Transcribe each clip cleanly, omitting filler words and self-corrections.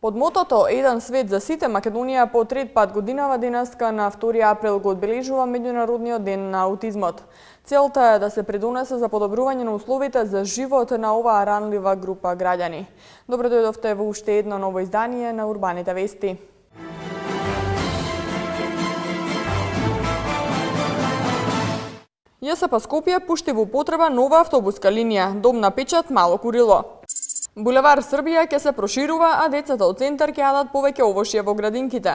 Под мотото "Еден свет за сите", Македонија по трет пат годинава денеска на 2 април го одбележува Меѓународниот ден на аутизмот. Целта е да се придонесе за подобрување на условите за живот на оваа ранлива група граѓани. Добро дојдовте во уште едно ново издание на Урбаните вести. ЈСП Скопје пушти во употреба нова автобуска линија Дом на печат Мало Курило. Булевар Србија ќе се проширува, а децата од центар ќе јадат повеќе овошје во градинките.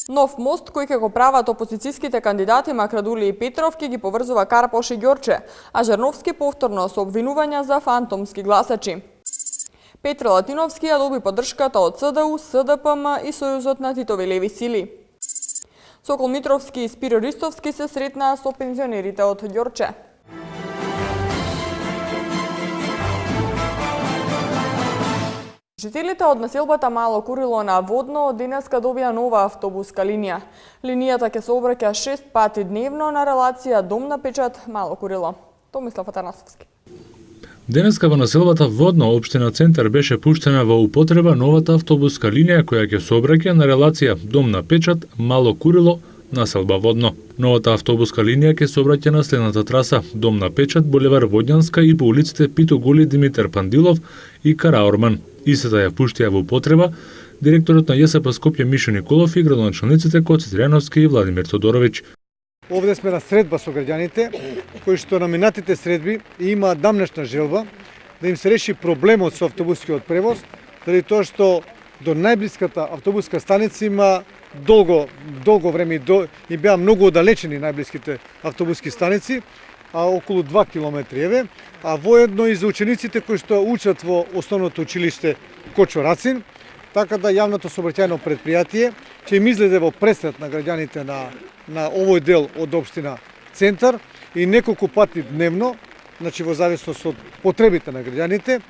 Нов мост кој ќе го прават опозицијските кандидати Макрадули и Петров ќе ги поврзува Карпош и Ѓорче, а Жерновски повторно со обвинувања за фантомски гласачи. Петр Латиновски ја доби поддршката од СДУ, СДПМ и Сојузот на Титови леви сили. Сокол Митровски и Спиро Ристовски се сретнаа со пензионерите од Ѓорче. Жителите од населбата Мало Курило на Водно денеска добија нова автобуска линија. Линијата ќе се обраќа 6 пати дневно на релација Дом на печат Мало Курило. Томислав Атанасовски. Денеска во населбата Водно, општина Центар, беше пуштена во употреба новата автобуска линија која ќе се обраќа на релација Дом на печат Мало Курило, населба Водно. Новата автобуска линија ќе се обраќа на следната траса: Дом на печат, булевар Водњанска и по улиците Пито Гули, Димитар Пандилов и Караорман. Истата ја пуштија во употреба директорот на ЈСП Скопје Мишо Николов и градоначалниците Коци Тријановски и Владимир Тодоровиќ. Овде сме на средба со граѓаните, кои што на минатите средби имаат дамнешна желба да им се реши проблемот со автобускиот превоз, заради тоа што до најблиската автобуска станица има долго време и беа многу оддалечени најблиските автобуски станици, а околу 2 километри еве, а воедно и за учениците кои што учат во основното училиште Кочо Рацин, така да јавното сообраќајно предпријатие ќе им излезе во пресрет на граѓаните на овој дел од општина Центар и неколку пати дневно, значи во зависност од потребите на граѓаните,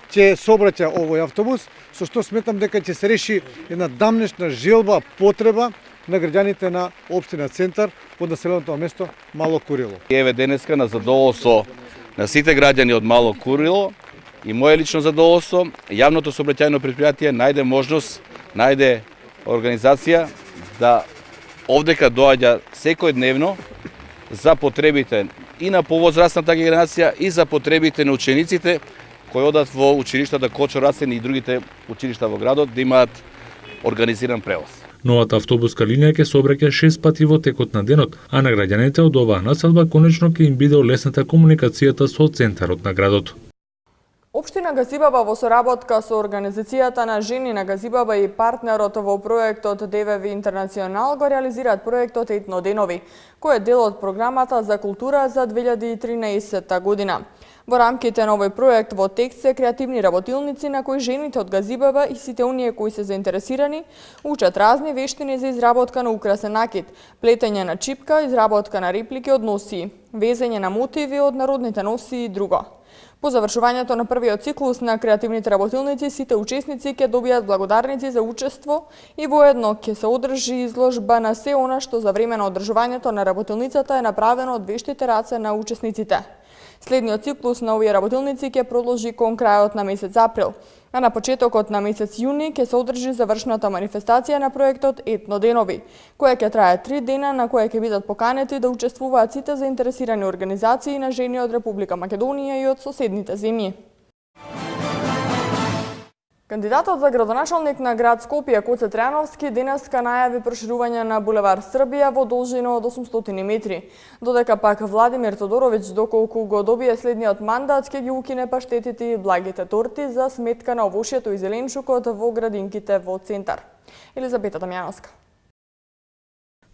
ќе сообраќа овој автобус, со што сметам дека ќе се реши една дамнешна желба, потреба на граѓаните на општина Центар од населеното место Мало Курило. Еве денеска на задоволство на сите граѓани од Мало Курило и моје лично задоволство, јавното сообраќајно предпријатие најде можност, најде организација да овдека доаѓа секојдневно за потребите и на повозрастната генерација и за потребите на учениците кои одат во училиштата Кочо Рацин и другите училишта во градот да имаат организиран превоз. Новата автобуска линија ќе се обраќа 6 пати во текот на денот, а на граѓаните од оваа населба конечно ќе им биде олесната комуникацијата со центарот на градот. Општина Газибаба во соработка со Организацијата на жени на Газибаба и партнерот во проектот ДВВ Интернационал го реализираат проектот Етноденови, кој е дел од програмата за култура за 2013 година. Во рамките на овој проект во текст се креативни работилници на кои жените од Газибаба и сите оние кои се заинтересирани учат разни вештини за изработка на украсен накид, плетење на чипка, изработка на реплики од носии, везење на мотиви од народните носии и друго. По завршувањето на првиот циклус на креативните работилници, сите учесници ќе добијат благодарници за учество и воедно ќе се одржи изложба на се она што за време на одржувањето на работилницата е направено од вештите раце на учесниците. Следниот циклус на овие работилници ќе продолжи кон крајот на месец април, а на почетокот на месец јуни ќе се одржи завршната манифестација на проектот Етноденови, која ќе трае 3 дена на која ќе бидат поканети да учествуваат сите заинтересирани организации на жени од Република Македонија и од соседните земји. Кандидатот за градоначалник на град Скопје Коци Тријановски денеска најави проширување на булевар Србија во должина од 800 метри, додека пак Владимир Тодоровиќ, доколку го добие следниот мандат, ќе ги укине паштетите и благите торти за сметка на овошјето и зеленчукот во градинките во Центар. Елизабета Дамјановска.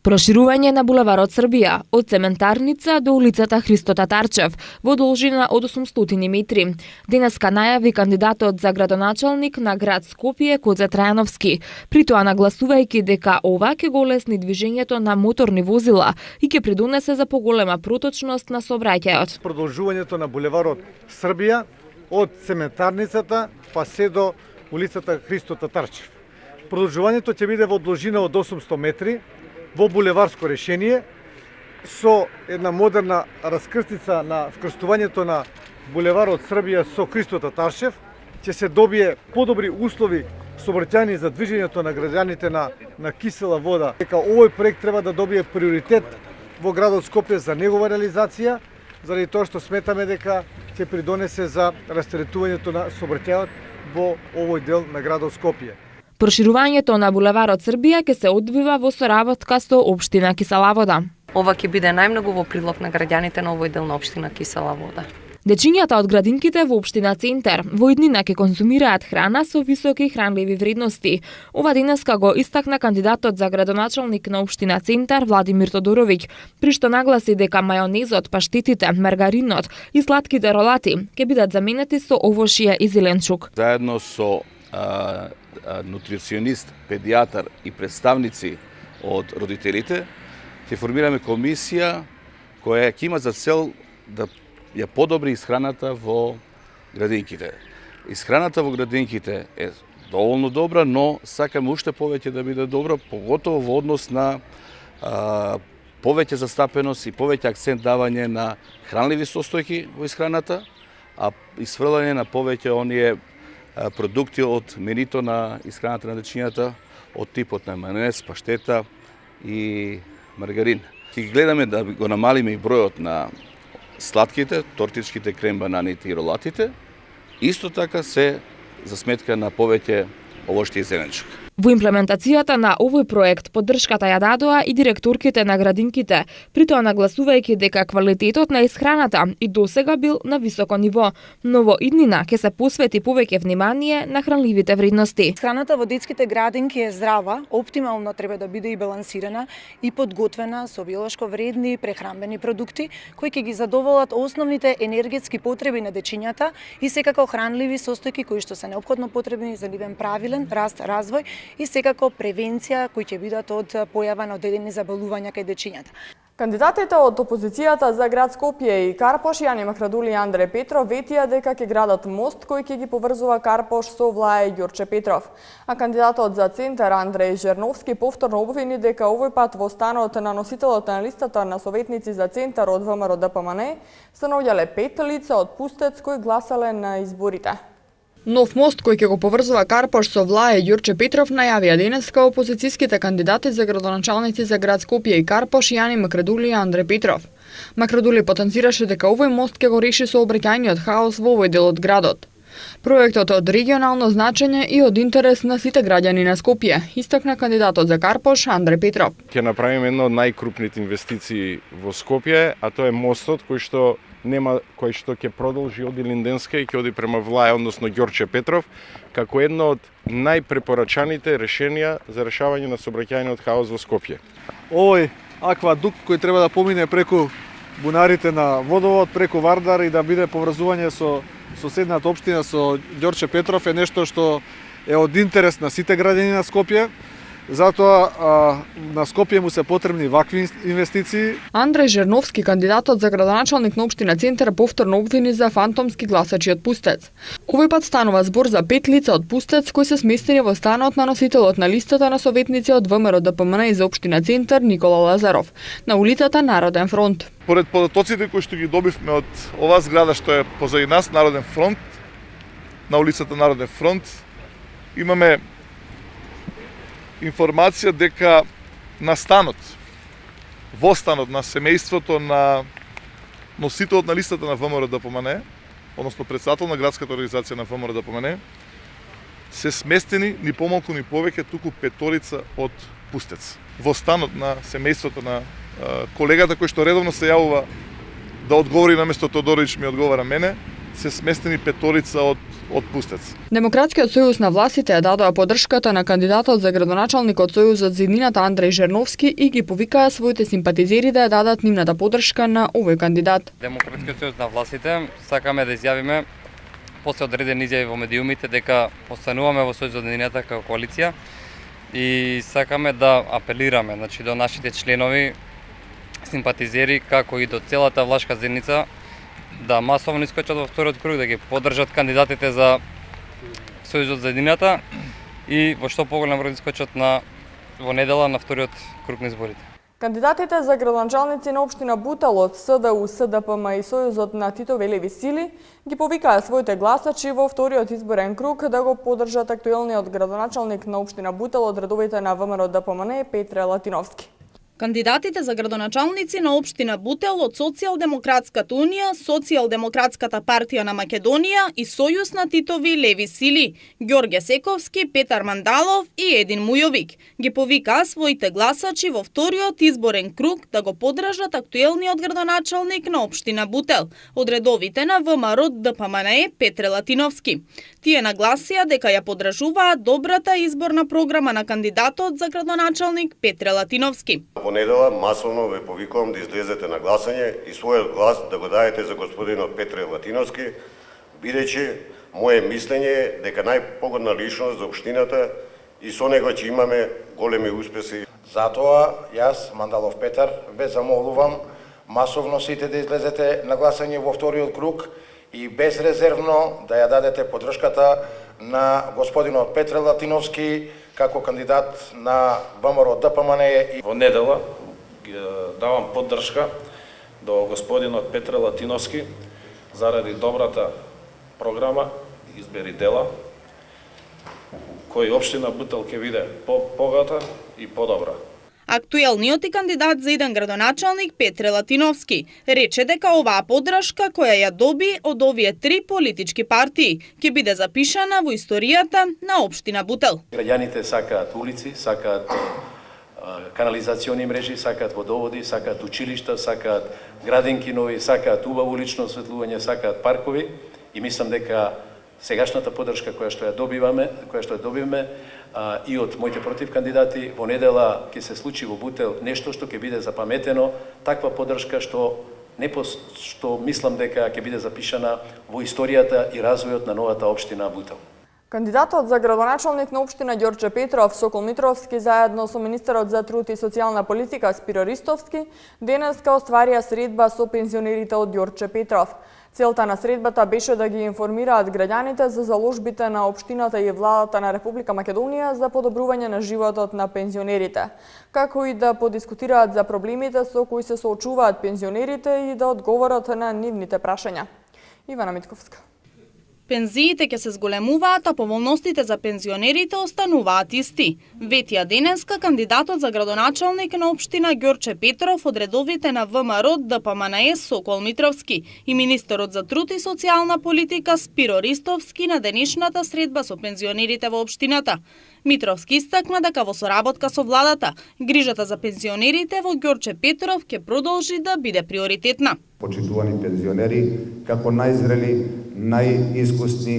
Проширување на булеварот Србија од Цементарница до улицата Христо Татарчев во должина од 800 метри. Денеска најави кандидатот за градоначалник на град Скопје Коци Тријановски, при тоа нагласувајќи дека ова ќе го олесни движењето на моторни возила и ќе придонесе за поголема проточност на сообраќајот. Продолжувањето на булеварот Србија од Цементарницата па се до улицата Христо Татарчев. Продолжувањето ќе биде во должина од 800 метри во булеварско решение со една модерна раскрстица на вкрстувањето на булеварот Србија со Христо Татарчев, ќе се добие подобри услови сообраќајни за движењето на граѓаните на кисела вода. Дека овој проект треба да добие приоритет во градот Скопје за негова реализација, заради тоа што сметаме дека ќе придонесе за растретувањето на сообраќајот во овој дел на градот Скопје. Проширувањето на булеварот Србија ќе се одвива во соработка со општина Кисела Вода. Ова ќе биде најмногу во прилог на граѓаните на овој дел на општина Кисела Вода. Дечињата од градинките во општина Центар во иднина ќе конзумираат храна со високи хранливи вредности. Ова денеска го истакна кандидатот за градоначалник на општина Центар Владимир Тодоровиќ, при што нагласи дека мајонезот, паштетите, маргаринот и сладките ролати ќе бидат заменети со овошје и зеленчук. Заедно со нутриционист, педијатар и представници од родителите ќе формираме комисија која ќе има за цел да ја подобри исхраната во градинките. Исхраната во градинките е доволно добра, но сакаме уште повеќе да биде добра, поготово во однос на повеќе застапеност и повеќе акцент давање на хранливи состојки во исхраната, а исфрлање на повеќе оние продукти од менито на исхраната на дечињата, од типот на мајонез, паштета и маргарин. Ќе гледаме да го намалиме и бројот на сладките, тортичките, крем бананите и ролатите, исто така се за сметка на повеќе овошје и зеленчук. Во имплементацијата на овој проект поддршката ја дадоа и директорките на градинките, при тоа нагласувајќи дека квалитетот на исхраната и досега бил на високо ниво, но во иднина ќе се посвети повеќе внимание на хранливите вредности. Исхраната во детските градинки е здрава, оптимално треба да биде и балансирана и подготвена со биолошко вредни прехранбени продукти кои ќе ги задоволат основните енергетски потреби на дечињата и секако хранливи состојки кои што се неопходно потребни за нивен правилен раст, развој и секако превенција кои ќе бидат од појава на одредени заболувања кај дечињата. Кандидатите од опозицијата за град Скопје и Карпош, Јани Макрадули и Андре Петров, ветија дека ќе градат мост кој ќе ги поврзува Карпош со Влаје Ѓурче Петров. А кандидатот за Центар Андреј Жерновски повторно обвини дека овој пат во станот на носителот на листата на советници за Центар од ВМРО ДПМН се наоѓале 5 лица од Пустец кои гласале на изборите. Нов мост кој ќе го поврзува Карпош со Влаје Ѓурче Петров најавија денеска опозицијските кандидати за градоначалници за град Скопје и Карпош, Јани Макрадули и Андре Петров. Макрадули потенцираше дека овој мост ќе го реши сообраќајниот хаос во овој дел од градот. Проектот е од регионално значење и од интерес на сите граѓани на Скопје, истакна кандидатот за Карпош Андре Петров. Ќе направиме една од најкрупните инвестиции во Скопје, а тоа е мостот кој што ќе продолжи од Илинденска и ќе оди према Влаје, односно Ѓорче Петров, како едно од најпрепорачаните решенија за решавање на сообраќајниот хаос во Скопје. Овој аквадукт кој треба да помине преку бунарите на водовод, преку Вардар и да биде поврзување со соседната општина со Ѓорче Петров е нешто што е од интерес на сите граѓани на Скопје. Затоа на Скопје му се потребни вакви инвестиции. Андреј Жерновски, кандидатот за градоначалник на општина Центар, повторно обвини за фантомски гласачи од Пустец. Овој пат станува збор за 5 лица од Пустец кои се сместени во станот на носителот на листата на советници од ВМРО ДПМН и за општина Центар Никола Лазаров на улицата Народен фронт. Поред податоците кои што ги добивме од оваа зграда што е позади нас, Народен фронт, на улицата Народен фронт, имаме информација дека на станот, во станот на семејството на носителот на листата на ВМРО ДПМН, односно председател на градската организација на ВМРО ДПМН, се сместени ни помалку ни повеќе туку 5 од Пустец. Во станот на семејството на колегата кој што редовно се јавува да одговори наместо Тодоровиќ ми одговара мене, се сместени 5 од Пустец. Демократскиот сојуз на властите ја дадоа поддршката на кандидатот за градоначалник од Сојузот за иднината Андреј Жерновски и ги повикаа своите симпатизери да ја дадат нивната поддршка на овој кандидат. Демократскиот сојуз на властите сакаме да изјавиме после одредени изјави во медиумите дека остануваме во Сојузот за иднината како коалиција и сакаме да апелираме до нашите членови, симпатизери како и до целата влашка заедница да масовно искочат во вториот круг, да ги поддржат кандидатите за Сојузот за иднината и во што поголем број искочат во недела на вториот круг на изборите. Кандидатите за градоначалници на општина Бутел од СДУ, СДПМ и Сојузот на Титови леви сили ги повикаа своите гласачи во вториот изборен круг да го поддржат актуелниот градоначалник на општина Бутел од редовите на ВМРО ДПМН Петре Латиновски. Кандидатите за градоначалници на општина Бутел од Социјалдемократската унија, Социјалдемократската партија на Македонија и Сојуз на Титови леви сили, Ѓорге Сековски, Петар Мандалов и Един Мујовик, ги повикаа своите гласачи во вториот изборен круг да го поддржат актуелниот градоначалник на општина Бутел од редовите на ВМРО ДПМН Петре Латиновски. Тие нагласија дека ја поддржуваат добрата изборна програма на кандидатот за градоначалник Петре Латиновски. Во недела масовно ве повикувам да излезете на гласање и својот глас да го дадете за господинот Петре Латиновски, бидејќи моје мислење е дека најпогодна личност за општината и со него ќе имаме големи успеси. Затоа јас, Мандалов Петар, ве замолувам масовно сите да излезете на гласање во вториот круг и безрезервно да ја дадете поддршката на господинот Петре Латиновски како кандидат на ВМРО ДПМН. Во недела давам поддршка до господинот Петре Латиновски заради добрата програма Избери дела, кој општина Бутел ќе биде побогата и подобра. Актуелниот и кандидат за еден градоначалник Петре Латиновски рече дека оваа поддршка која ја доби од овие три политички партии ќе биде запишана во историјата на општина Бутел. Граѓаните сакаат улици, сакаат канализациони мрежи, сакаат водоводи, сакаат училишта, сакаат градинки нови, сакаат убаво лично осветлување, сакаат паркови и мислам дека сегашната поддршка која што ја добиваме и од моите против кандидати во недела ќе се случи во Бутел нешто што ќе биде запаметено, таква поддршка што мислам дека ќе биде запишана во историјата и развојот на новата општина Бутел. Кандидатот за градоначалник на општина Ѓорче Петров Сокол Митровски заедно со министерот за труд и социјална политика Спиро Ристовски денеска остварија средба со пензионерите од Ѓорче Петров. Целта на средбата беше да ги информираат граѓаните за заложбите на општината и владата на Република Македонија за подобрување на животот на пензионерите, како и да подискутираат за проблемите со кои се соочуваат пензионерите и да одговорат на нивните прашања. Ивана Митковска. Пензиите ќе се зголемуваат, а поволностите за пензионерите остануваат исти. Ветија денеска кандидатот за градоначалник на општина Ѓорче Петров од редовите на ВМРО ДПМН Сокол Митровски и министерот за труд и социјална политика Спиро Ристовски на денешната средба со пензионерите во општината. Митровски истакна дека во соработка со владата, грижата за пензионерите во Ѓорче Петров ќе продолжи да биде приоритетна. Почитувани пензионери, како најзрели, најискусни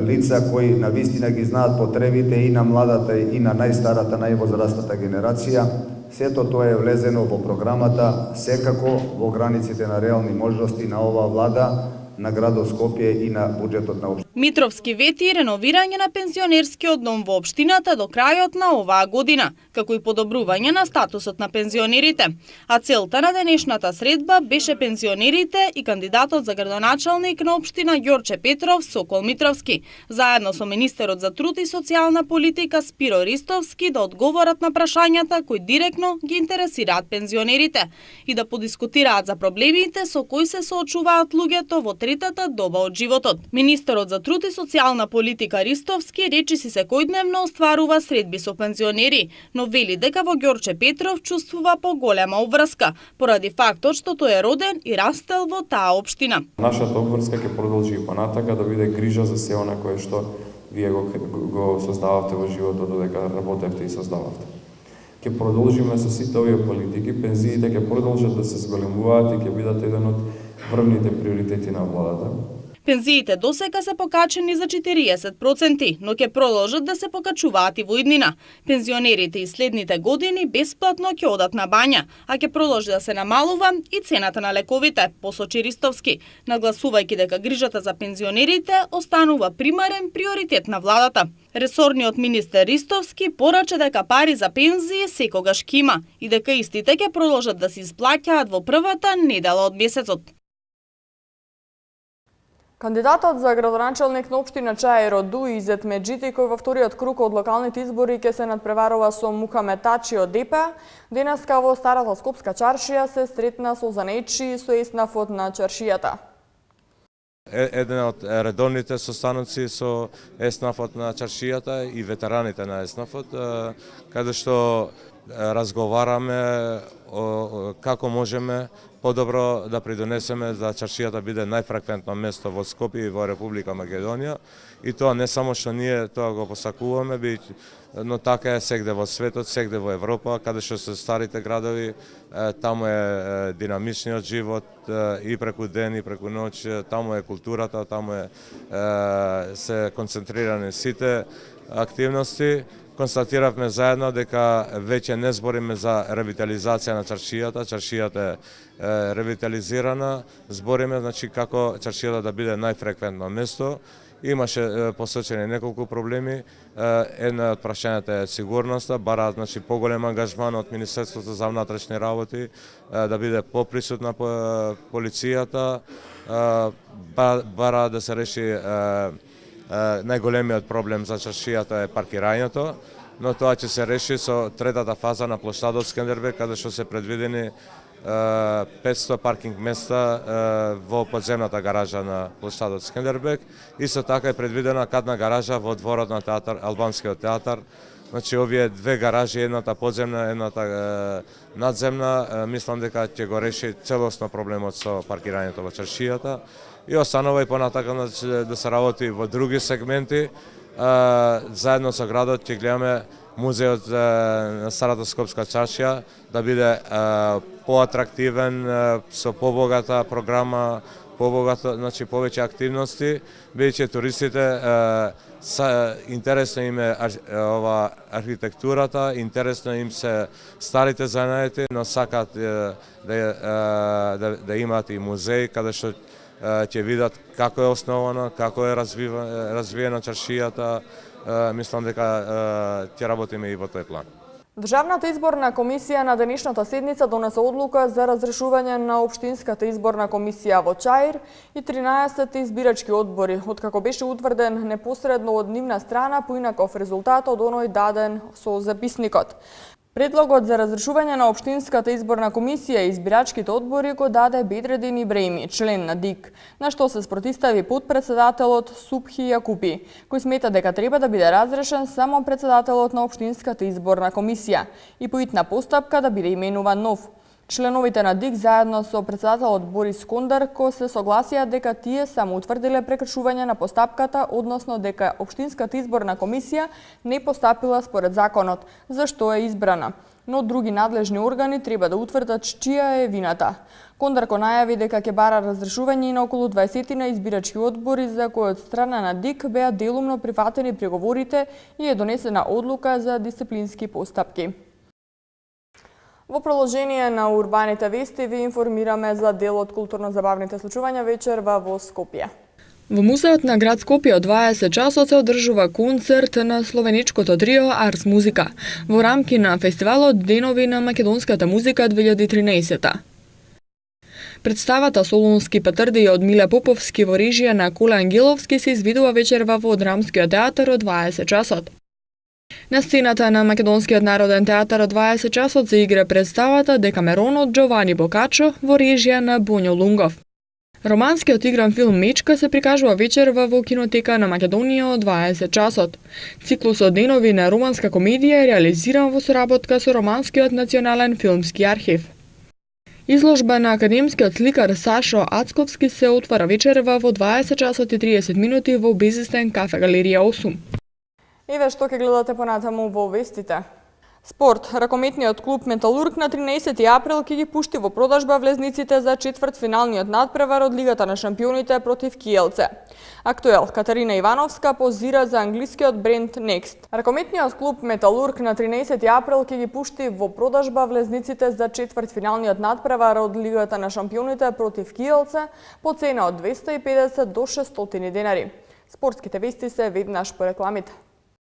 лица кои навистина ги знаат потребите и на младата и на најстарата, највозрастната генерација, сето тоа е влезено во програмата, секако во границите на реални можности на оваа влада, на градот Скопје и на буџетот на општината. Митровски вети реновирање на пензионерскиот дом во општината до крајот на оваа година, како и подобрување на статусот на пензионерите. А целта на денешната средба беше пензионерите и кандидатот за градоначалник на општина Ѓорче Петров Сокол Митровски, заедно со министерот за труд и социјална политика Спиро Ристовски да одговорат на прашањата кои директно ги интересираат пензионерите и да подискутираат за проблемите со кои се соочуваат луѓето во третата доба од животот. Министерот за труд и социјална политика Ристовски речиси секојдневно остварува средби со пензионери, но вели дека во Ѓорче Петров чувствува поголема обврска поради фактот што тој е роден и растел во таа општина. Нашата обврска ќе продолжи и понатака да биде грижа за се она кое што вие го создававте во животот додека работевте и создававте. Ќе продолжиме со сите овие политики, пензиите ќе продолжат да се зголемуваат и ќе бидат еден од врвните приоритети на владата. Пензиите досека се покачени за 40%, но ќе продолжат да се покачуваат и во иднина. Пензионерите и следните години бесплатно ќе одат на бања, а ќе продолжи да се намалува и цената на лековите, посочи Ристовски, нагласувајќи дека грижата за пензионерите останува примарен приоритет на владата. Ресорниот министер Ристовски порача дека пари за пензии секогаш ќе има и дека истите ќе продолжат да се исплаќаат во првата недела од месецот. Кандидатот за градоначалник на општина Чаир од ДУ Изет Меджити, кој во вториот круг од локалните избори ќе се надпреварува со Мухамед Тачи од ДП, денеска во старата Скопска чаршија се стретна со занечи со еснафот на чаршијата. Еден од редовните состаноци со еснафот на чаршијата и ветераните на еснафот, каде што разговараме како можеме подобро да придонесеме да чаршијата биде најфреквентно место во Скопје и во Република Македонија. И тоа не само што ние тоа го посакуваме, но така е сегде во светот, сегде во Европа, каде што се старите градови, таму е динамичниот живот и преку ден и преку ноќ, таму е културата, таму се концентрирани сите активности. Констатиравме заедно дека веќе не збориме за ревитализација на чаршијата. Чаршијата е ревитализирана. Збориме како чаршијата да биде најфреквентно место. Имаше посочени неколку проблеми. Една од прашањата е сигурноста, бараат поголем ангажман од Министерството за внатрешни работи да биде поприсутна полицијата, бараат да се реши најголемиот проблем за чаршијата е паркирањето, но тоа ќе се реши со третата фаза на плоштадот Скендербег, каде што се предвидени 500 паркинг места во подземната гаража на плоштадот Скендербег. Исто така е предвидена кадна гаража во дворот на театар, албанскиот театар. Значи овие две гаражи, едната подземна, едната надземна, мислам дека ќе го реши целосно проблемот со паркирањето во чаршијата. И останува и понатака да се работи во други сегменти. Заедно со градот ќе гледаме музеот на старата Скопска чаршија да биде поатрактивен, со побогата програма, значи повеќе активности, бидејќи туристите интересно им е ова архитектурата, интересно им се старите занаети, но сакаат да имаат и музеј каде што ќе видат како е основана, како е развиена чаршијата. Мислам дека ќе работиме и во тој план. Државната изборна комисија на денешната седница донесе одлука за разрешување на Општинската изборна комисија во Чаир и 13 избирачки одбори, откако беше утврден непосредно од нивна страна поинаков резултат од оној даден со записникот. Предлогот за разрешување на Општинската изборна комисија и избирачките одбори го даде Бедредин Ибраими, член на ДИК, на што се спротистави потпредседателот Субхи Јакупи, кој смета дека треба да биде разрешен само председателот на Општинската изборна комисија и по итна постапка да биде именуван нов. Членовите на ДИК заедно со председателот Борис Кондарко се согласија дека тие само утврдиле прекршување на постапката, односно дека Општинската изборна комисија не постапила според законот, за што е избрана, но други надлежни органи треба да утврдат чија е вината. Кондарко најави дека ќе бара разрешување и на околу 20 на избирачки одбори за кои од страна на ДИК беа делумно прифатени приговорите и е донесена одлука за дисциплински постапки. Во продолжение на урбаните вести ви информираме за дел од културно-забавните случувања вечерва во Скопје. Во музеот на град Скопје од 20 часот се одржува концерт на словеничкото трио Арс Музика во рамки на фестивалот Денови на македонската музика 2013. Представата Солунски петрди од Миле Поповски во режија на Коле Ангеловски се извидува вечерва во Драмскиот театар од 20 часот. На сцената на Македонскиот народен театар од 20 часот се игра представата Декамерон од Джовани Бокачо во режија на Боњо Лунгов. Романскиот игран филм Мечка се прикажува вечерва во кинотека на Македонија од 20 часот. Циклусот Денови на романска комедија е реализиран во соработка со Романскиот национален филмски архив. Изложба на академскиот сликар Сашо Ацковски се отвара вечерва во 20 часот и 30 минути во Бизнесен кафе галерија 8. Еве што ќе гледате понатаму во вестите. Спорт. Ракометниот клуб Металург на 13 април ќе ги пушти во продажба влезниците за четвртфиналниот надпревар од Лигата на шампионите против Киелце. Актуел. Катарина Ивановска позира за англискиот бренд Next. Ракометниот клуб Металург на 13 април ќе ги пушти во продажба влезниците за четвртфиналниот надпревар од Лигата на шампионите против Киелце по цена од 250 до 600 денари. Спортските вести се веднаш по рекламите.